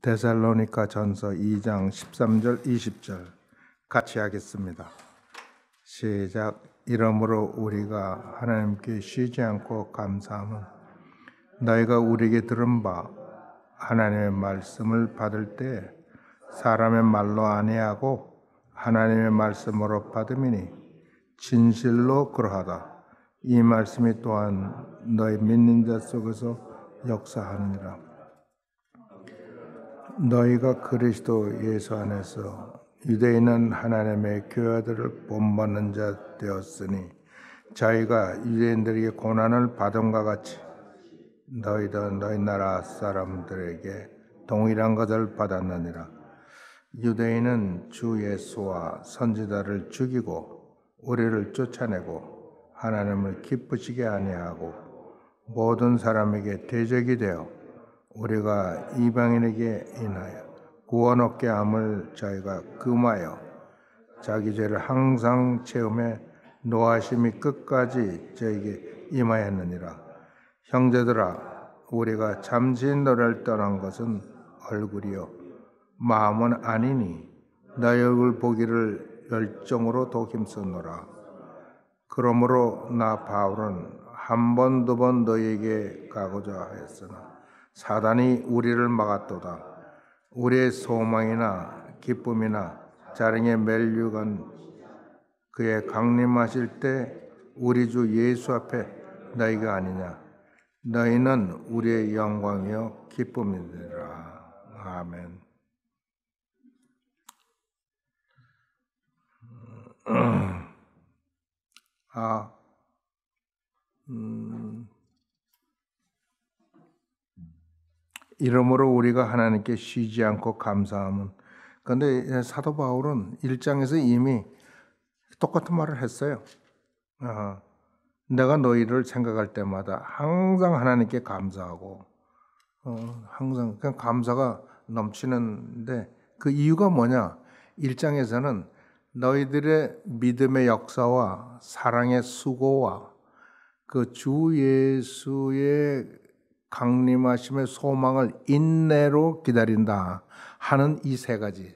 데살로니가 전서 2장 13절 20절 같이 하겠습니다. 시작. 이러므로 우리가 하나님께 쉬지 않고 감사함은 너희가 우리에게 들은 바 하나님의 말씀을 받을 때 사람의 말로 아니하고 하나님의 말씀으로 받음이니 진실로 그러하다. 이 말씀이 또한 너희 믿는 자 속에서 역사하느니라. 너희가 그리스도 예수 안에서 유대인은 하나님의 교회들을 본받는 자 되었으니 저희가 유대인들에게 고난을 받음과 같이 너희도 너희 나라 사람들에게 동일한 것을 받았느니라. 유대인은 주 예수와 선지자를 죽이고 우리를 쫓아내고 하나님을 기쁘시게 아니하고 모든 사람에게 대적이 되어 우리가 이방인에게 인하여 구원 얻게 함을 저희가 금하여 자기 죄를 항상 체험해 노하심이 끝까지 저에게 임하였느니라. 형제들아, 우리가 잠시 너를 떠난 것은 얼굴이요 마음은 아니니 너희 얼굴 보기를 열정으로 더 힘쓰노라. 그러므로 나 바울은 한 번 두 번 너희에게 가고자 하였으나 사단이 우리를 막았도다. 우리의 소망이나 기쁨이나 자랑의 멜류관 그의 강림하실 때 우리 주 예수 앞에 너희가 아니냐. 너희는 우리의 영광이요 기쁨이니라. 아멘. 이러므로 우리가 하나님께 쉬지 않고 감사함은, 그런데 사도 바울은 1장에서 이미 똑같은 말을 했어요. 내가 너희를 생각할 때마다 항상 하나님께 감사하고 항상 그냥 감사가 넘치는데 그 이유가 뭐냐? 1장에서는 너희들의 믿음의 역사와 사랑의 수고와 그 주 예수의 강림하심의 소망을 인내로 기다린다 하는 이 세 가지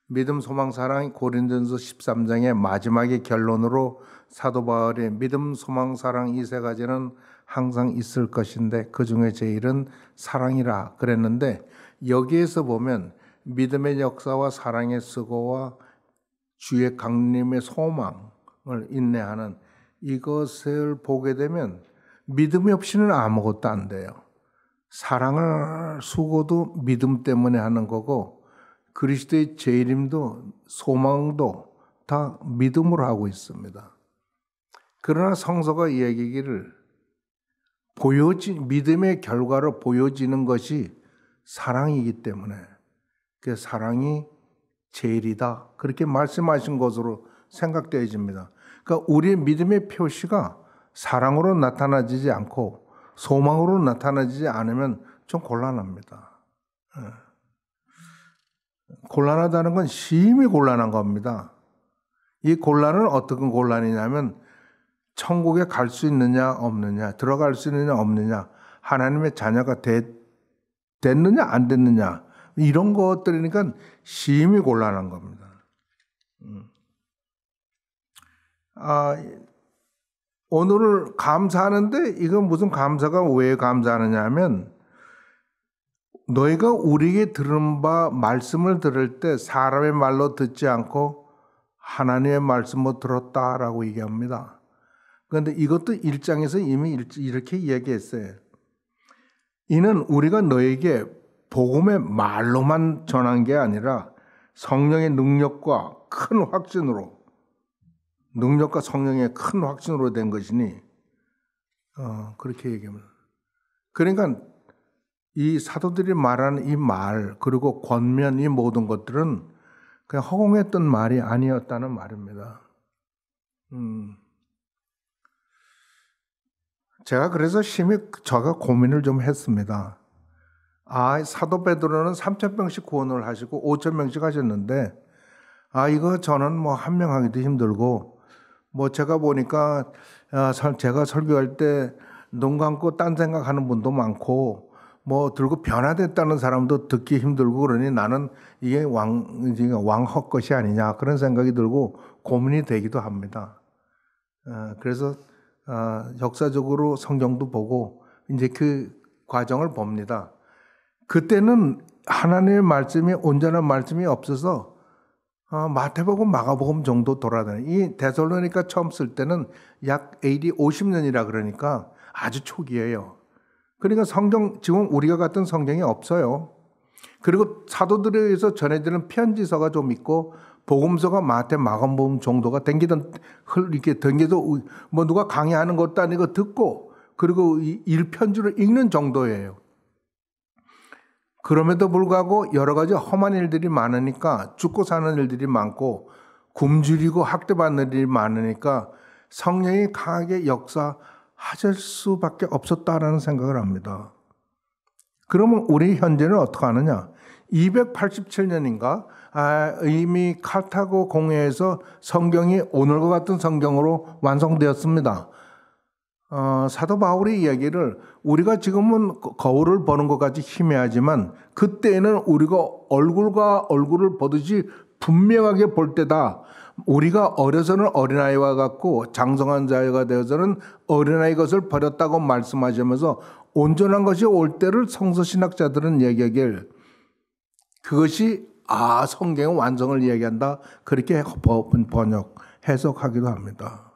믿음, 소망, 사랑, 고린도전서 13장의 마지막의 결론으로 사도 바울의 믿음, 소망, 사랑 이 세 가지는 항상 있을 것인데 그 중에 제일은 사랑이라 그랬는데, 여기에서 보면 믿음의 역사와 사랑의 수고와 주의 강림의 소망을 인내하는 이것을 보게 되면 믿음이 없이는 아무것도 안 돼요. 사랑을 수고도 믿음 때문에 하는 거고 그리스도의 재림도 소망도 다 믿음으로 하고 있습니다. 그러나 성서가 이야기하기를 믿음의 결과로 보여지는 것이 사랑이기 때문에 그 사랑이 제일이다 그렇게 말씀하신 것으로 생각되어집니다. 그러니까 우리의 믿음의 표시가 사랑으로 나타나지 않고 소망으로 나타나지 않으면 좀 곤란합니다. 곤란하다는 건 심히 곤란한 겁니다. 이 곤란은 어떤 곤란이냐면 천국에 갈 수 있느냐 없느냐, 들어갈 수 있느냐 없느냐, 하나님의 자녀가 됐느냐 안 됐느냐, 이런 것들이니까 심히 곤란한 겁니다. 오늘 감사하는데 이건 무슨 감사가 왜 감사하느냐 하면 너희가 우리에게 들은 바 말씀을 들을 때 사람의 말로 듣지 않고 하나님의 말씀으로 들었다라고 얘기합니다. 그런데 이것도 1장에서 이미 이렇게 이야기했어요. 이는 우리가 너에게 복음의 말로만 전한 게 아니라 성령의 능력과 성령의 큰 확신으로 된 것이니 그렇게 얘기합니다. 그러니까 이 사도들이 말하는 이 말 그리고 권면 이 모든 것들은 그냥 허공했던 말이 아니었다는 말입니다. 제가 그래서 심히 제가 고민을 좀 했습니다. 사도 베드로는 3,000명씩 구원을 하시고 5,000명씩 하셨는데 이거 저는 뭐 한 명 하기도 힘들고 제가 보니까 제가 설교할 때 눈 감고 딴 생각하는 분도 많고 뭐 들고 변화됐다는 사람도 듣기 힘들고 그러니 나는 이게 왕헛 것이 아니냐 그런 생각이 들고 고민이 되기도 합니다. 그래서 역사적으로 성경도 보고 이제 그 과정을 봅니다. 그때는 하나님의 말씀이 온전한 말씀이 없어서 마태복음, 마가복음 정도 돌아다니. 이 데살로니가 처음 쓸 때는 약 AD 50년이라 그러니까 아주 초기예요. 그러니까 성경 지금 우리가 같은 성경이 없어요. 그리고 사도들에 의해서 전해지는 편지서가 좀 있고 복음서가 마태, 마가복음 정도가 이렇게 댕겨도 뭐 누가 강의하는 것도 아니고 듣고 그리고 일편지로 읽는 정도예요. 그럼에도 불구하고 여러 가지 험한 일들이 많으니까 죽고 사는 일들이 많고 굶주리고 학대받는 일이 많으니까 성령이 강하게 역사하실 수밖에 없었다라는 생각을 합니다. 그러면 우리 현재는 어떻게 하느냐? 287년인가 이미 카르타고 공회에서 성경이 오늘과 같은 성경으로 완성되었습니다. 사도 바울의 이야기를 우리가 지금은 거울을 보는 것 같이 희미하지만 그때는 우리가 얼굴과 얼굴을 보듯이 분명하게 볼 때다. 우리가 어려서는 어린아이와 같고 장성한 자가 되어서는 어린아이 것을 버렸다고 말씀하시면서 온전한 것이 올 때를 성서신학자들은 얘기하길 그것이 성경의 완성을 얘기한다. 그렇게 번역, 해석하기도 합니다.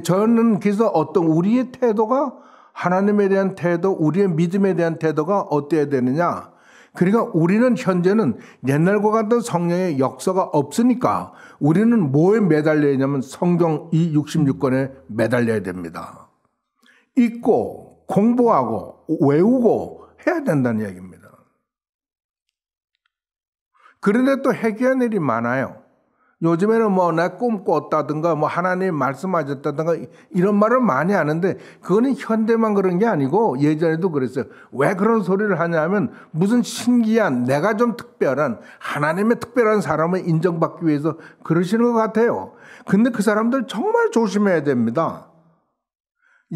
저는 그래서 어떤 우리의 태도가 하나님에 대한 태도, 우리의 믿음에 대한 태도가 어때야 되느냐. 그러니까 우리는 현재는 옛날과 같은 성령의 역사가 없으니까 우리는 뭐에 매달려야 하냐면 성경 이 66권에 매달려야 됩니다. 읽고 공부하고 외우고 해야 된다는 얘기입니다. 그런데 또 해결할 일이 많아요. 요즘에는 뭐 내 꿈 꿨다든가 뭐 하나님 말씀하셨다든가 이런 말을 많이 하는데 그거는 현대만 그런 게 아니고 예전에도 그랬어요. 왜 그런 소리를 하냐면 무슨 신기한 내가 좀 특별한 하나님의 특별한 사람을 인정받기 위해서 그러시는 것 같아요. 근데 그 사람들 정말 조심해야 됩니다.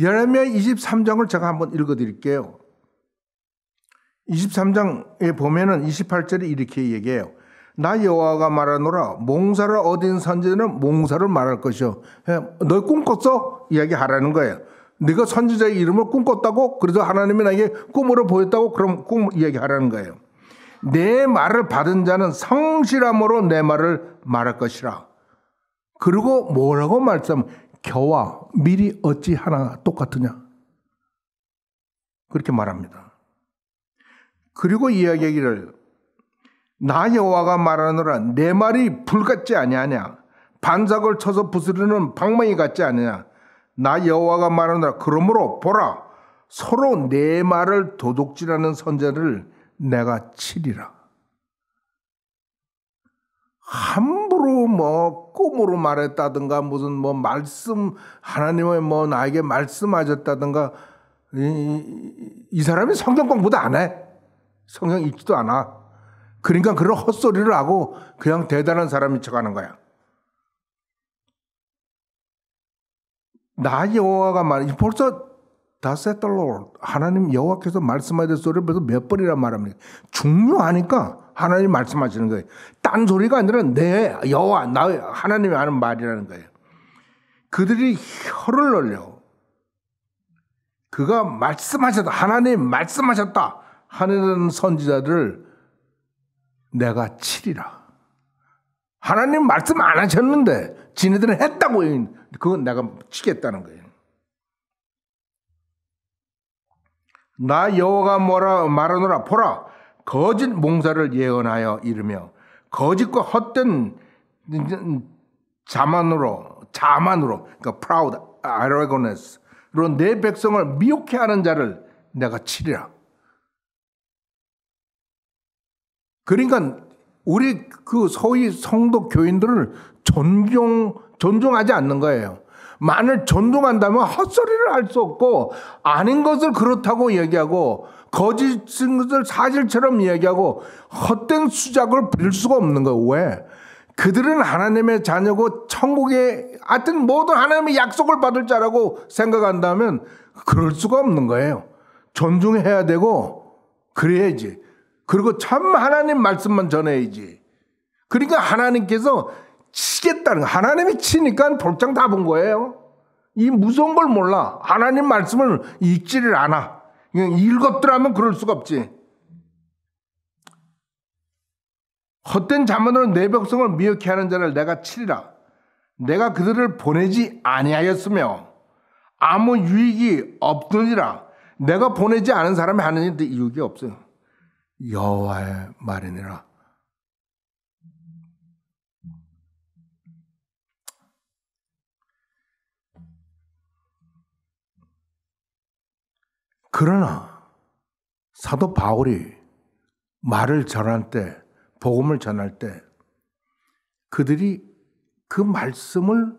예레미야 23장을 제가 한번 읽어드릴게요. 23장에 보면은 28절에 이렇게 얘기해요. 나 여호와가 말하노라 몽사를 얻은 선지자는 몽사를 말할 것이요. 너 꿈꿨어? 이야기하라는 거예요. 네가 선지자의 이름을 꿈꿨다고? 그래서 하나님이 나에게 꿈으로 보였다고? 그럼 꿈 이야기하라는 거예요. 내 말을 받은 자는 성실함으로 내 말을 말할 것이라. 그리고 뭐라고 말씀? 겨와 밀이 어찌 하나 똑같으냐? 그렇게 말합니다. 그리고 이야기하기를 나 여호와가 말하노라 내 말이 불 같지 아니하냐 반석을 쳐서 부수르는 방망이 같지 않느냐 나 여호와가 말하노라 그러므로 보라 서로 내 말을 도둑질하는 선자를 내가 치리라. 함부로 뭐 꿈으로 말했다든가 무슨 뭐 말씀 하나님의 뭐 나에게 말씀하셨다든가 이 사람이 성경 공부도 안 해. 성경 읽지도 않아. 그러니까 그런 헛소리를 하고 그냥 대단한 사람인 척하는 거야. 나 여호와가 벌써 Thus saith the Lord. 하나님 여호와께서 말씀하신 소리를 벌써 몇 번이나 말합니다. 중요하니까 하나님 말씀하시는 거예요. 딴 소리가 아니라 내 여호와 나 하나님이 하는 말이라는 거예요. 그들이 혀를 놀려. 그가 말씀하셨다. 하나님 말씀하셨다. 하는 선지자들을 내가 치리라. 하나님 말씀 안 하셨는데 지네들은 했다고 그건 내가 치겠다는 거예요. 나 여호와가 뭐라 말하노라 보라 거짓 몽사를 예언하여 이르며 거짓과 헛된 자만으로 그러니까 proud, arrogance,로 내 백성을 미혹해 하는 자를 내가 치리라. 그러니까 우리 그 소위 성도 교인들을 존중하지 않는 거예요. 만일 존중한다면 헛소리를 할 수 없고 아닌 것을 그렇다고 얘기하고 거짓인 것을 사실처럼 얘기하고 헛된 수작을 부릴 수가 없는 거예요. 왜? 그들은 하나님의 자녀고 천국에 하여튼 모든 하나님의 약속을 받을 자라고 생각한다면 그럴 수가 없는 거예요. 존중해야 되고 그래야지. 그리고 참 하나님 말씀만 전해야지. 그러니까 하나님께서 치겠다는 거. 하나님이 치니까 볼장 다 본 거예요. 이 무서운 걸 몰라. 하나님 말씀을 읽지를 않아. 그냥 읽었더라면 그럴 수가 없지. 헛된 자문으로 내 백성을 미혹해 하는 자를 내가 치리라. 내가 그들을 보내지 아니하였으며 아무 유익이 없느니라. 내가 보내지 않은 사람이 하는 일도 유익이 없어요. 여호와의 말이니라. 그러나 사도 바울이 말을 전할 때, 복음을 전할 때 그들이 그 말씀을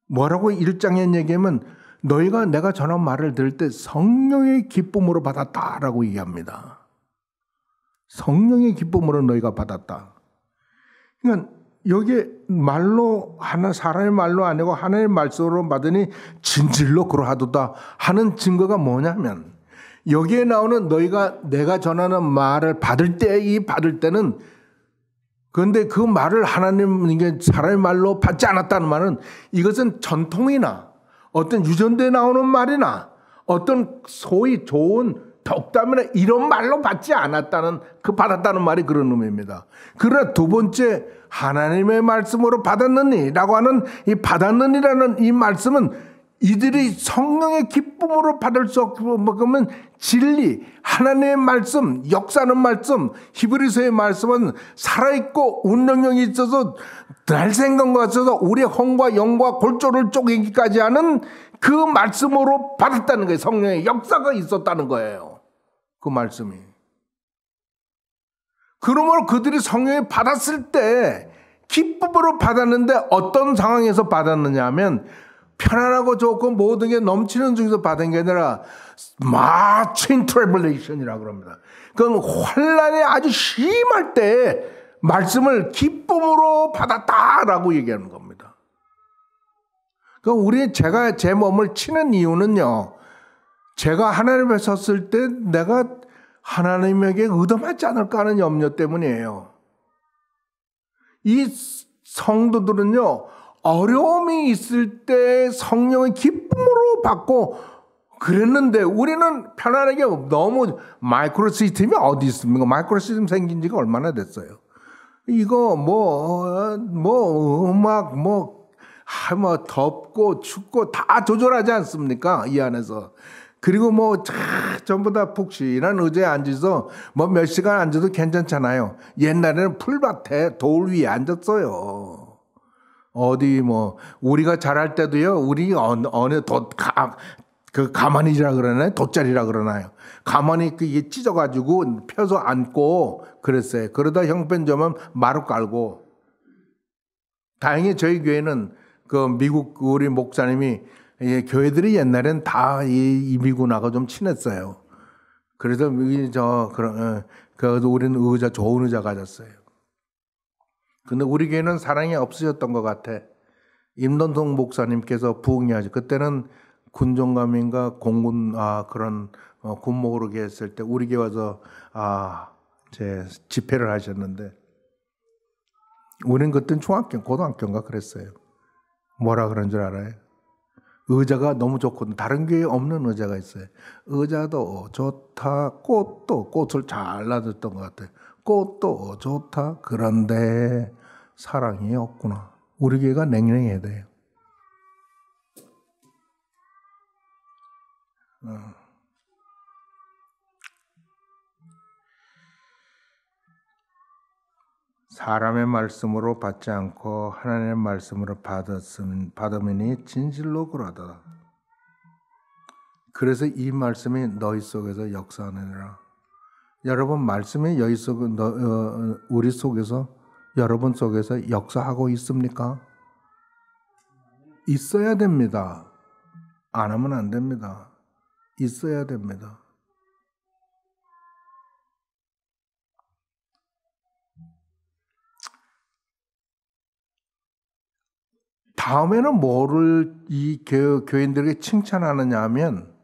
뭐라고 1장에 얘기하면 너희가 내가 전한 말을 들을 때 성령의 기쁨으로 받았다라고 얘기합니다. 성령의 기쁨으로 너희가 받았다. 그러니까 여기에 말로 하나 사람의 말로 아니고 하나님의 말씀으로 받으니 진실로 그러하도다 하는 증거가 뭐냐면 여기에 나오는 너희가 내가 전하는 말을 받을 때는 그런데 그 말을 하나님 이게 사람의 말로 받지 않았다는 말은 이것은 전통이나 어떤 유전대에 나오는 말이나 어떤 소위 좋은 덕담이나 이런 말로 받지 않았다는 그 받았다는 말이 그런 의미입니다. 그러나 두 번째 하나님의 말씀으로 받았느니라고 하는 이 받았느니라는 이 말씀은 이들이 성령의 기쁨으로 받을 수 없으면 진리, 하나님의 말씀, 역사하는 말씀, 히브리서의 말씀은 살아있고 운명력이 있어서 날 생각과 같아서 우리의 혼과 영과 골조를 쪼개기까지 하는 그 말씀으로 받았다는 거예요. 성령의 역사가 있었다는 거예요. 그 말씀이. 그러므로 그들이 성령을 받았을 때 기쁨으로 받았는데 어떤 상황에서 받았느냐 하면 편안하고 좋고 모든 게 넘치는 중에서 받은 게 아니라 마친 트래블레이션이라고 그럽니다. 그건 환란이 아주 심할 때 말씀을 기쁨으로 받았다라고 얘기하는 겁니다. 그러니까 제가 제 몸을 치는 이유는요. 제가 하나님 앞에 섰을 때 내가 하나님에게 의도하지 않을까 하는 염려 때문이에요. 이 성도들은요. 어려움이 있을 때 성령의 기쁨으로 받고 그랬는데 우리는 편안하게 너무 마이크로 시스템이 어디 있습니까? 마이크로 시스템 생긴 지가 얼마나 됐어요. 이거 음악 덥고 춥고 다 조절하지 않습니까? 이 안에서. 그리고 전부 다 푹신한 의자에 앉아서 몇 시간 앉아도 괜찮잖아요. 옛날에는 풀밭에 돌 위에 앉았어요. 어디 우리가 자랄 때도요. 우리 어느 가만히라 그러나요? 돗자리라 그러나요? 가만히 이게 찢어가지고 펴서 앉고 그랬어요. 그러다 형편점은 마루 깔고. 다행히 저희 교회는 그 미국 우리 목사님이 교회들이 옛날엔 다 이 미군하고 좀 친했어요. 그래서 그래도 우리는 좋은 의자 가졌어요. 근데 우리 교회는 사랑이 없으셨던 것 같아. 임돈동 목사님께서 부흥회하지. 그때는 군종감인가 공군 그런 군목으로 계셨을 때 우리 교회 와서 제 집회를 하셨는데 우리는 그때는 고등학교인가 그랬어요. 뭐라 그런 줄 알아요? 의자가 너무 좋거든. 다른 교회에 없는 의자가 있어요. 의자도 좋다. 꽃을 잘 놔뒀던 것 같아요. 꽃도 좋다. 그런데 사랑이 없구나. 우리 교회가 냉랭해야 돼요. 사람의 말씀으로 받지 않고 하나님의 말씀으로 받으니 진실로 그러하다. 그래서 이 말씀이 너희 속에서 역사하느니라. 여러분 말씀이 우리 속에서 여러분 속에서 역사하고 있습니까? 있어야 됩니다. 안 하면 안 됩니다. 있어야 됩니다. 다음에는 뭐를 이 교인들에게 칭찬하느냐 하면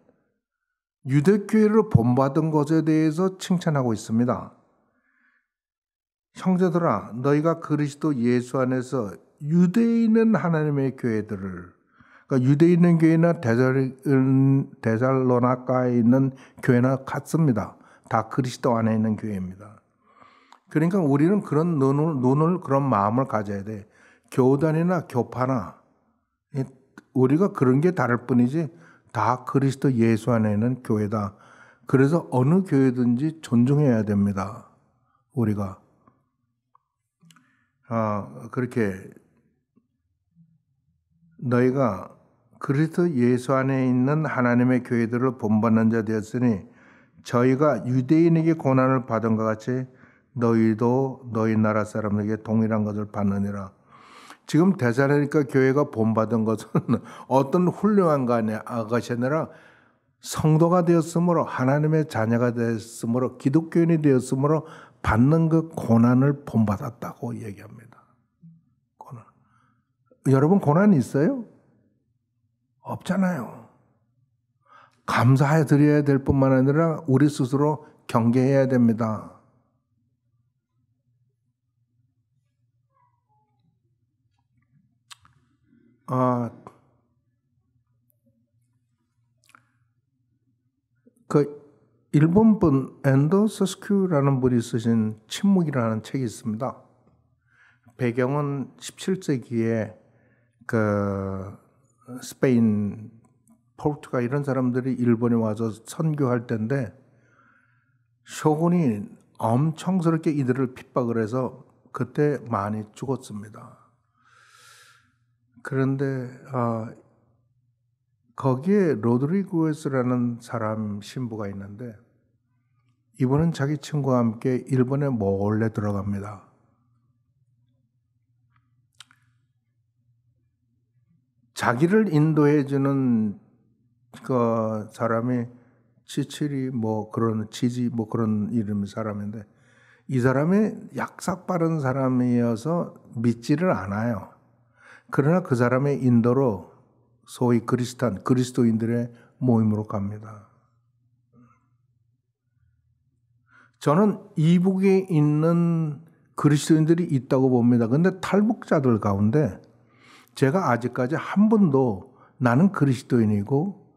유대교회를 본받은 것에 대해서 칭찬하고 있습니다. 형제들아, 너희가 그리스도 예수 안에서 유대에 있는 하나님의 교회들을, 그러니까 유대에 있는 교회나 데살로나가에 있는 교회나 같습니다. 다 그리스도 안에 있는 교회입니다. 그러니까 우리는 그런 눈을 그런 마음을 가져야 돼. 교단이나 교파나 우리가 그런 게 다를 뿐이지 다 그리스도 예수 안에 있는 교회다. 그래서 어느 교회든지 존중해야 됩니다. 우리가 그렇게 너희가 그리스도 예수 안에 있는 하나님의 교회들을 본받는 자 되었으니 저희가 유대인에게 고난을 받은 것 같이 너희도 너희 나라 사람에게 동일한 것을 받느니라. 지금 데살로니가 교회가 본받은 것은 어떤 훌륭한 것이 아니라 성도가 되었으므로 하나님의 자녀가 되었으므로 기독교인이 되었으므로 받는 그 고난을 본받았다고 얘기합니다. 고난. 여러분 고난이 있어요? 없잖아요. 감사해 드려야 될 뿐만 아니라 우리 스스로 경계해야 됩니다. 그 일본 분 엔도 서스큐라는 분이 쓰신 침묵이라는 책이 있습니다. 배경은 17세기에 그 스페인, 포르투갈 이런 사람들이 일본에 와서 선교할 때인데 쇼군이 엄청스럽게 이들을 핍박을 해서 그때 많이 죽었습니다. 그런데 거기에 로드리구에스라는 사람 신부가 있는데 이분은 자기 친구와 함께 일본에 몰래 들어갑니다. 자기를 인도해 주는 그 사람이 치치리 뭐 그런 치지 뭐 그런 이름의 사람인데 이 사람이 약삭 빠른 사람이어서 믿지를 않아요. 그러나 그 사람의 인도로 소위 그리스도인들의 모임으로 갑니다. 저는 이북에 있는 그리스도인들이 있다고 봅니다. 그런데 탈북자들 가운데 제가 아직까지 한 번도 나는 그리스도인이고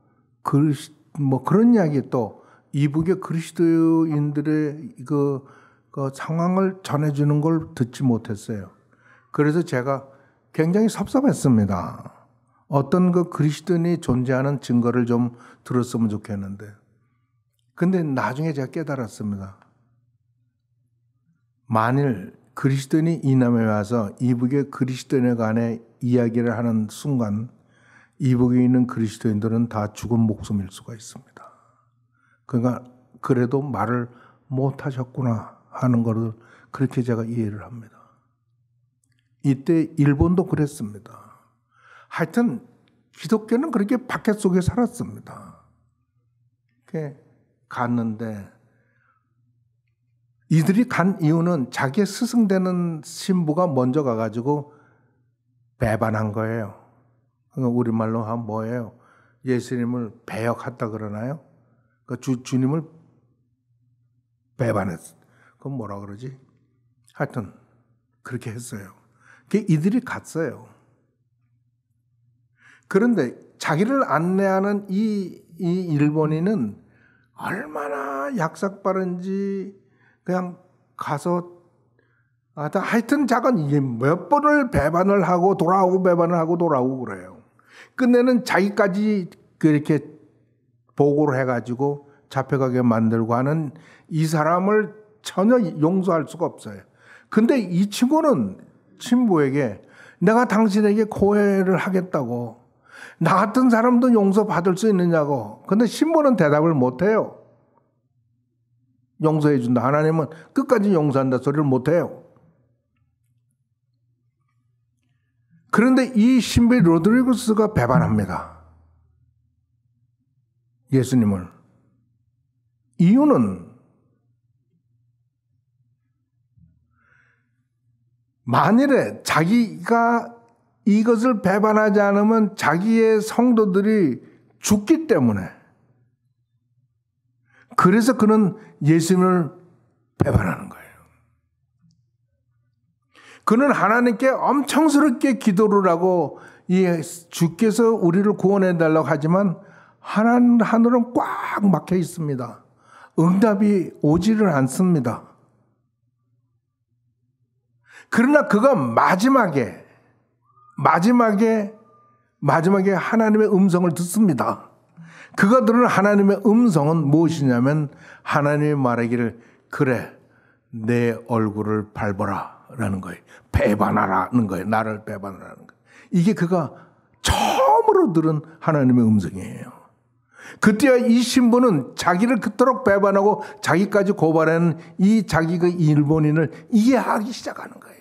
뭐 그런 이야기 또 이북의 그리스도인들의 그 상황을 전해주는 걸 듣지 못했어요. 그래서 제가 굉장히 섭섭했습니다. 어떤 그 그리스도인이 존재하는 증거를 좀 들었으면 좋겠는데. 근데 나중에 제가 깨달았습니다. 만일 그리스도인이 이남에 와서 이북의 그리스도인에 관해 이야기를 하는 순간 이북에 있는 그리스도인들은 다 죽은 목숨일 수가 있습니다. 그러니까 그래도 말을 못하셨구나 하는 것을 그렇게 제가 이해를 합니다. 이때 일본도 그랬습니다. 하여튼 기독교는 그렇게 바켓 속에 살았습니다. 이렇게 갔는데 이들이 간 이유는 자기의 스승되는 신부가 먼저 가가지고 배반한 거예요. 우리말로 하면 뭐예요? 예수님을 배역했다 그러나요? 주님을 배반했어. 그건 뭐라 그러지? 하여튼 그렇게 했어요. 이들이 갔어요. 그런데 자기를 안내하는 이 일본인은 얼마나 약삭 빠른지 그냥 가서 하여튼 작은 몇 번을 배반을 하고 돌아오고 배반을 하고 돌아오고 그래요. 끝내는 자기까지 그렇게 보고를 해가지고 잡혀가게 만들고 하는 이 사람을 전혀 용서할 수가 없어요. 근데 이 친구는 신부에게 내가 당신에게 고해를 하겠다고 나 같은 사람도 용서받을 수 있느냐고. 근데 신부는 대답을 못해요. 용서해 준다. 하나님은 끝까지 용서한다 소리를 못해요. 그런데 이 신비 로드리구스가 배반합니다. 예수님을. 이유는 만일에 자기가 이것을 배반하지 않으면 자기의 성도들이 죽기 때문에 그래서 그는 예수님을 배반하는 거예요. 그는 하나님께 엄청스럽게 기도를 하고 주께서 우리를 구원해 달라고 하지만 하늘은 꽉 막혀 있습니다. 응답이 오지를 않습니다. 그러나 그가 마지막에 하나님의 음성을 듣습니다. 그가 들은 하나님의 음성은 무엇이냐면 하나님이 말하기를 그래 내 얼굴을 밟아라 라는 거예요. 배반하라는 거예요. 나를 배반하라는 거예요. 이게 그가 처음으로 들은 하나님의 음성이에요. 그때야 이 신부는 자기를 그토록 배반하고 자기까지 고발하는 이 자기가 일본인을 이해하기 시작하는 거예요.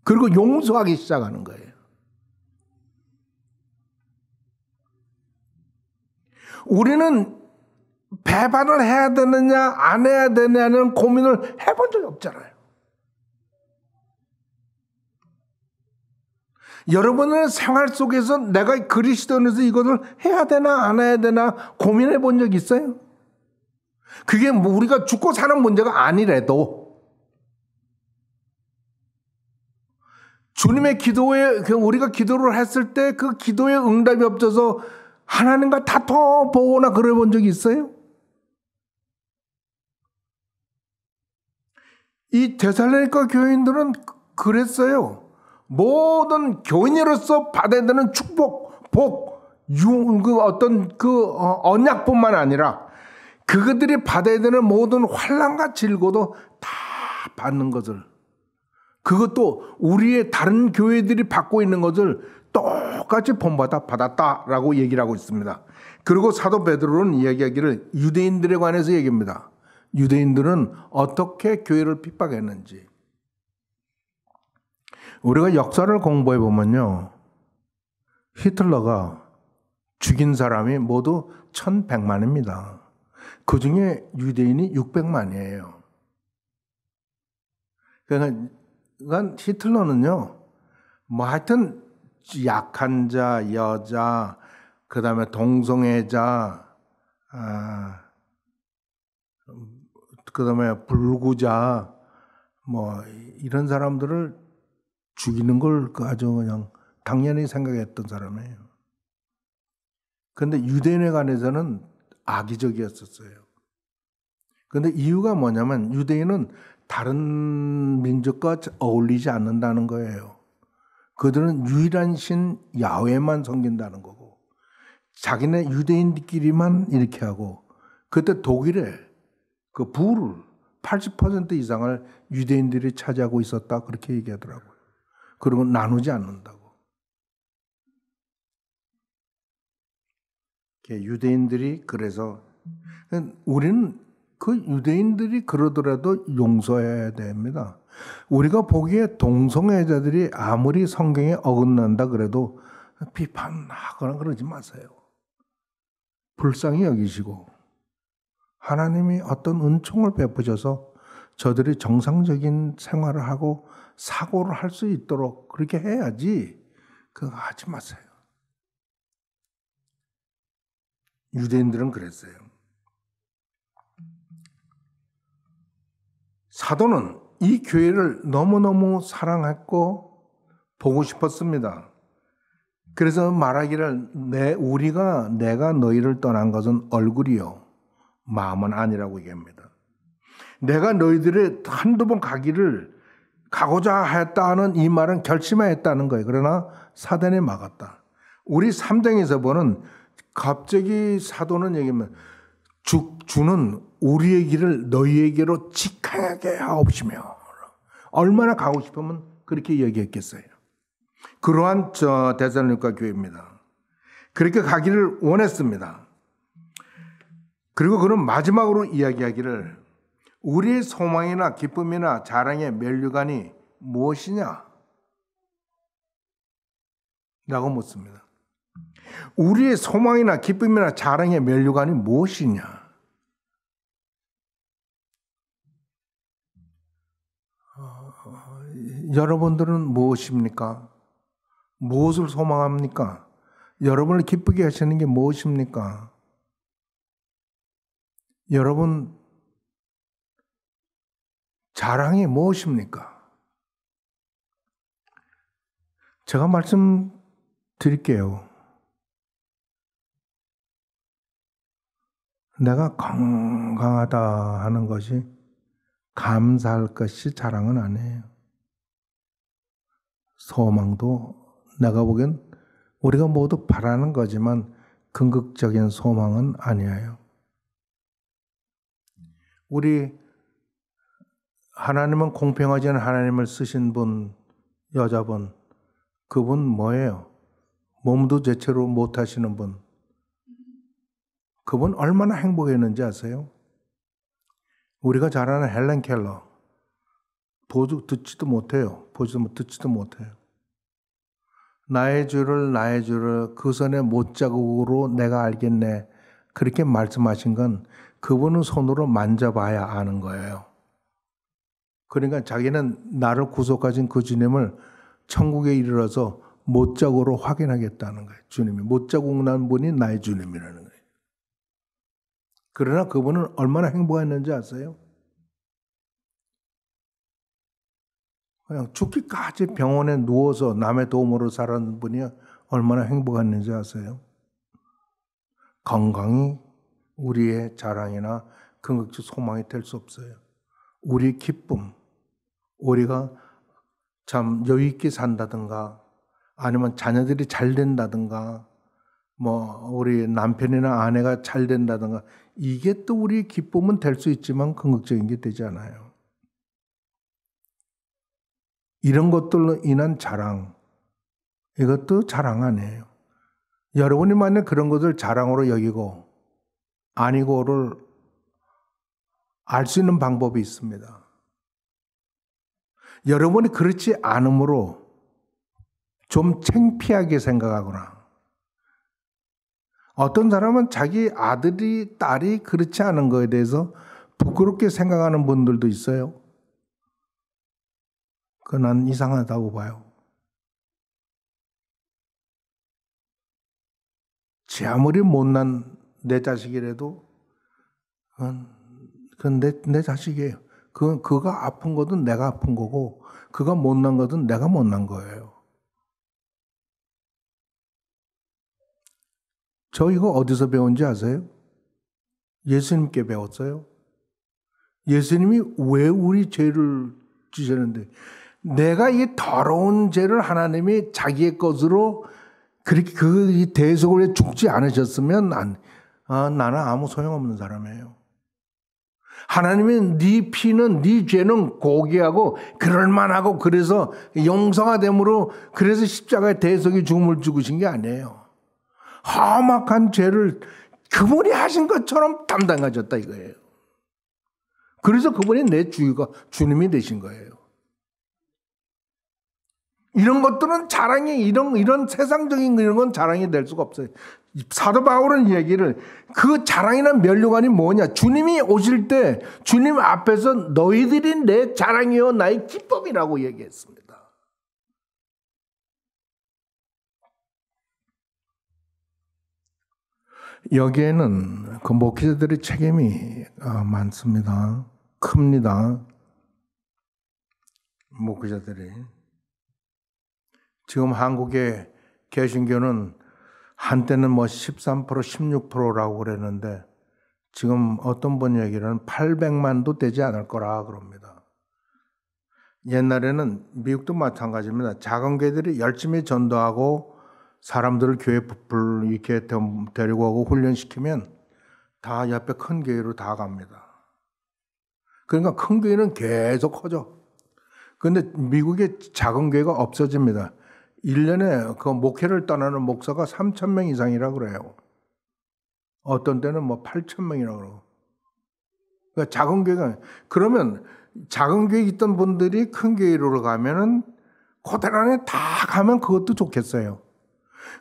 그리고 용서하기 시작하는 거예요. 우리는 배반을 해야 되느냐 안 해야 되느냐는 고민을 해본 적이 없잖아요. 여러분의 생활 속에서 내가 그리스도인으로서 이것을 해야 되나 안 해야 되나 고민해 본 적 있어요? 그게 뭐 우리가 죽고 사는 문제가 아니래도 주님의 기도에 우리가 기도를 했을 때 그 기도에 응답이 없어서 하나님과 다퉈보거나 그래 본 적이 있어요? 이 데살로니가 교인들은 그랬어요. 모든 교인으로서 받아야 되는 축복, 복, 언약뿐만 아니라 그들이 받아야 되는 모든 환난과 질고도 다 받는 것을, 그것도 우리의 다른 교회들이 받고 있는 것을 똑같이 본받아 받았다라고 얘기를 하고 있습니다. 그리고 사도 베드로는 이야기하기를 유대인들에 관해서 얘기합니다. 유대인들은 어떻게 교회를 핍박했는지. 우리가 역사를 공부해 보면요, 히틀러가 죽인 사람이 모두 1100만입니다. 그 중에 유대인이 600만이에요. 그러니까 히틀러는요, 뭐 하여튼 약한 자, 여자, 그 다음에 동성애자, 그 다음에 불구자, 뭐 이런 사람들을 죽이는 걸 아주 그냥 당연히 생각했던 사람이에요. 그런데 유대인에 관해서는 악의적이었었어요. 그런데 이유가 뭐냐면 유대인은 다른 민족과 어울리지 않는다는 거예요. 그들은 유일한 신 야훼만 섬긴다는 거고, 자기네 유대인들끼리만 이렇게 하고, 그때 독일에 그 부를 80% 이상을 유대인들이 차지하고 있었다, 그렇게 얘기하더라고요. 그리고 나누지 않는다고. 유대인들이 그래서 우리는 그 유대인들이 그러더라도 용서해야 됩니다. 우리가 보기에 동성애자들이 아무리 성경에 어긋난다 그래도 비판하거나 그러지 마세요. 불쌍히 여기시고 하나님이 어떤 은총을 베푸셔서 저들이 정상적인 생활을 하고 사고를 할 수 있도록 그렇게 해야지 그거 하지 마세요. 유대인들은 그랬어요. 사도는 이 교회를 너무너무 사랑했고 보고 싶었습니다. 그래서 말하기를 내가 너희를 떠난 것은 얼굴이요 마음은 아니라고 얘기합니다. 내가 너희들의 한두 번 가고자 했다는 이 말은 결심했다는 거예요. 그러나 사단에 막았다. 우리 3장에서 보는 갑자기 사도는 얘기하면 주는 우리의 길을 너희에게로 직하게 하옵시며, 얼마나 가고 싶으면 그렇게 얘기했겠어요. 그러한 데살로니가 교회입니다. 그렇게 가기를 원했습니다. 그리고 그는 마지막으로 이야기하기를 우리의 소망이나 기쁨이나 자랑의 면류관이 무엇이냐? 라고 묻습니다. 우리의 소망이나 기쁨이나 자랑의 면류관이 무엇이냐? 여러분들은 무엇입니까? 무엇을 소망합니까? 여러분을 기쁘게 하시는 게 무엇입니까? 여러분, 자랑이 무엇입니까? 제가 말씀드릴게요. 내가 건강하다 하는 것이, 감사할 것이 자랑은 아니에요. 소망도 내가 보기엔 우리가 모두 바라는 거지만 긍극적인 소망은 아니에요. 우리 하나님은 공평하지 않은 하나님을 쓰신 분, 여자분, 그분 뭐예요? 몸도 제대로 못하시는 분. 그분 얼마나 행복했는지 아세요? 우리가 잘 아는 헬렌 켈러. 듣지도 못해요. 듣지도 못해요. 나의 주를 그 손의 못자국으로 내가 알겠네. 그렇게 말씀하신 건 그분은 손으로 만져봐야 아는 거예요. 그러니까 자기는 나를 구속하신 그 주님을 천국에 이르러서 못자국으로 확인하겠다는 거예요. 주님이. 못자국 난 분이 나의 주님이라는 거예요. 그러나 그분은 얼마나 행복했는지 아세요? 그냥 죽기까지 병원에 누워서 남의 도움으로 살았는 분이 얼마나 행복했는지 아세요? 건강이 우리의 자랑이나 긍극적 소망이 될 수 없어요. 우리 기쁨, 우리가 참 여유 있게 산다든가, 아니면 자녀들이 잘 된다든가, 우리 남편이나 아내가 잘 된다든가, 이게 또 우리 기쁨은 될 수 있지만 긍극적인 게 되지 않아요. 이런 것들로 인한 자랑, 이것도 자랑 아니에요. 여러분이 만약 그런 것을 자랑으로 여기고 아니고를 알 수 있는 방법이 있습니다. 여러분이 그렇지 않으므로 좀 창피하게 생각하거나, 어떤 사람은 자기 아들이, 딸이 그렇지 않은 거에 대해서 부끄럽게 생각하는 분들도 있어요. 그건 난 이상하다고 봐요. 제 아무리 못난 내 자식이라도 그건 내 자식이에요. 그가 아픈 것은 내가 아픈 거고, 그가 못난 것은 내가 못난 거예요. 저 이거 어디서 배운지 아세요? 예수님께 배웠어요. 예수님이 왜 우리 죄를 주셨는데, 내가 이 더러운 죄를 하나님이 자기의 것으로 그렇게 그 대속을 죽지 않으셨으면 나는 아무 소용없는 사람이에요. 하나님이 네 피는, 네 죄는 고귀하고 그럴만하고 그래서 용서가됨으로, 그래서 십자가의 대속의 죽음을 죽으신 게 아니에요. 험악한 죄를 그분이 하신 것처럼 담당하셨다 이거예요. 그래서 그분이 내 주님이 되신 거예요. 이런 것들은 자랑이, 이런 세상적인 이런 건 자랑이 될 수가 없어요. 사도 바울은 얘기를, 그 자랑이나 면류관이 뭐냐? 주님이 오실 때 주님 앞에서 너희들이 내 자랑이요 나의 기쁨이라고 얘기했습니다. 여기에는 그 목회자들의 책임이 많습니다. 큽니다. 목회자들이. 지금 한국의 개신교는 한때는 13%, 16%라고 그랬는데 지금 어떤 분 얘기는 800만도 되지 않을 거라 그럽니다. 옛날에는 미국도 마찬가지입니다. 작은 교회들이 열심히 전도하고 사람들을 교회 이렇게 데리고 오고 훈련시키면 다 옆에 큰 교회로 다 갑니다. 그러니까 큰 교회는 계속 커져. 그런데 미국의 작은 교회가 없어집니다. 1년에 그 목회를 떠나는 목사가 3,000명 이상이라 그래요. 어떤 때는 8,000명이라고 그러고. 그러니까 작은 교회가, 그러면 작은 교회에 있던 분들이 큰 교회로 가면은 그들 안에 다 가면 그것도 좋겠어요.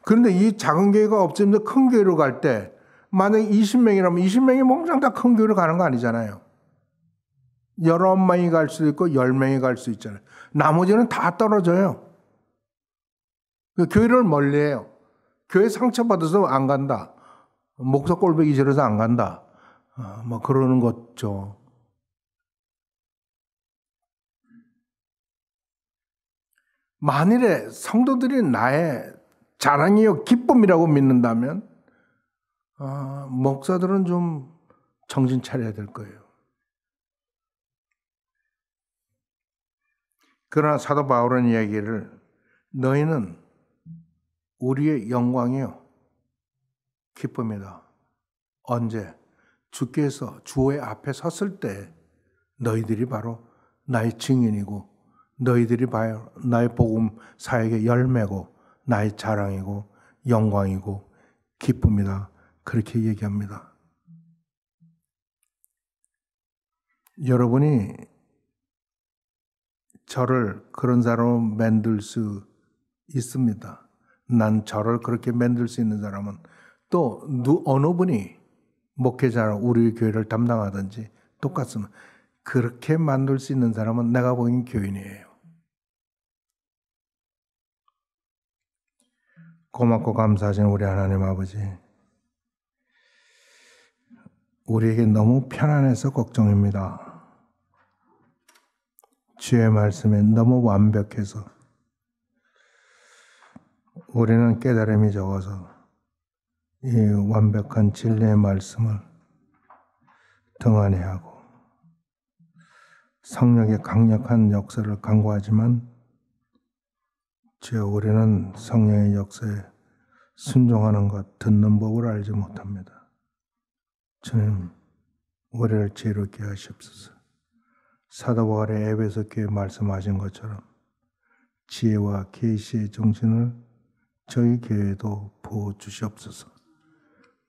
그런데 이 작은 교회가 없으면서 큰 교회로 갈 때, 만약에 20명이라면 20명이 몽땅 다 큰 교회로 가는 거 아니잖아요. 19명이 갈 수도 있고 10명이 갈 수 있잖아요. 나머지는 다 떨어져요. 교회를 멀리해요. 교회 상처받아서 안 간다. 목사 꼴보기 싫어서 안 간다. 뭐 그러는 거죠. 만일에 성도들이 나의 자랑이요 기쁨이라고 믿는다면 목사들은 좀 정신 차려야 될 거예요. 그러나 사도 바울은 이야기를 너희는 우리의 영광이요 기쁨이다. 언제? 주께서 주의 앞에 섰을 때 너희들이 바로 나의 증인이고 너희들이 바로 나의 복음 사역의 열매고 나의 자랑이고 영광이고 기쁨이다. 그렇게 얘기합니다. 여러분이 저를 그런 사람으로 만들 수 있습니다. 난 저를 그렇게 만들 수 있는 사람은 또 어느 분이 목회자로 우리 교회를 담당하든지 똑같습니다. 그렇게 만들 수 있는 사람은 내가 보기엔 교인이에요. 고맙고 감사하신 우리 하나님 아버지, 우리에게 너무 편안해서 걱정입니다. 주의 말씀에 너무 완벽해서 우리는 깨달음이 적어서 이 완벽한 진리의 말씀을 등한히 하고 성령의 강력한 역사를 간구하지만 주여 우리는 성령의 역사에 순종하는 것, 듣는 법을 알지 못합니다. 주님, 우리를 지혜롭게 하시옵소서. 사도 바울의 에베소 교회에 말씀하신 것처럼 지혜와 계시의 정신을 저희 교회에도 부어 주시옵소서.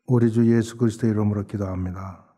우리 주 예수 그리스도의 이름으로 기도합니다.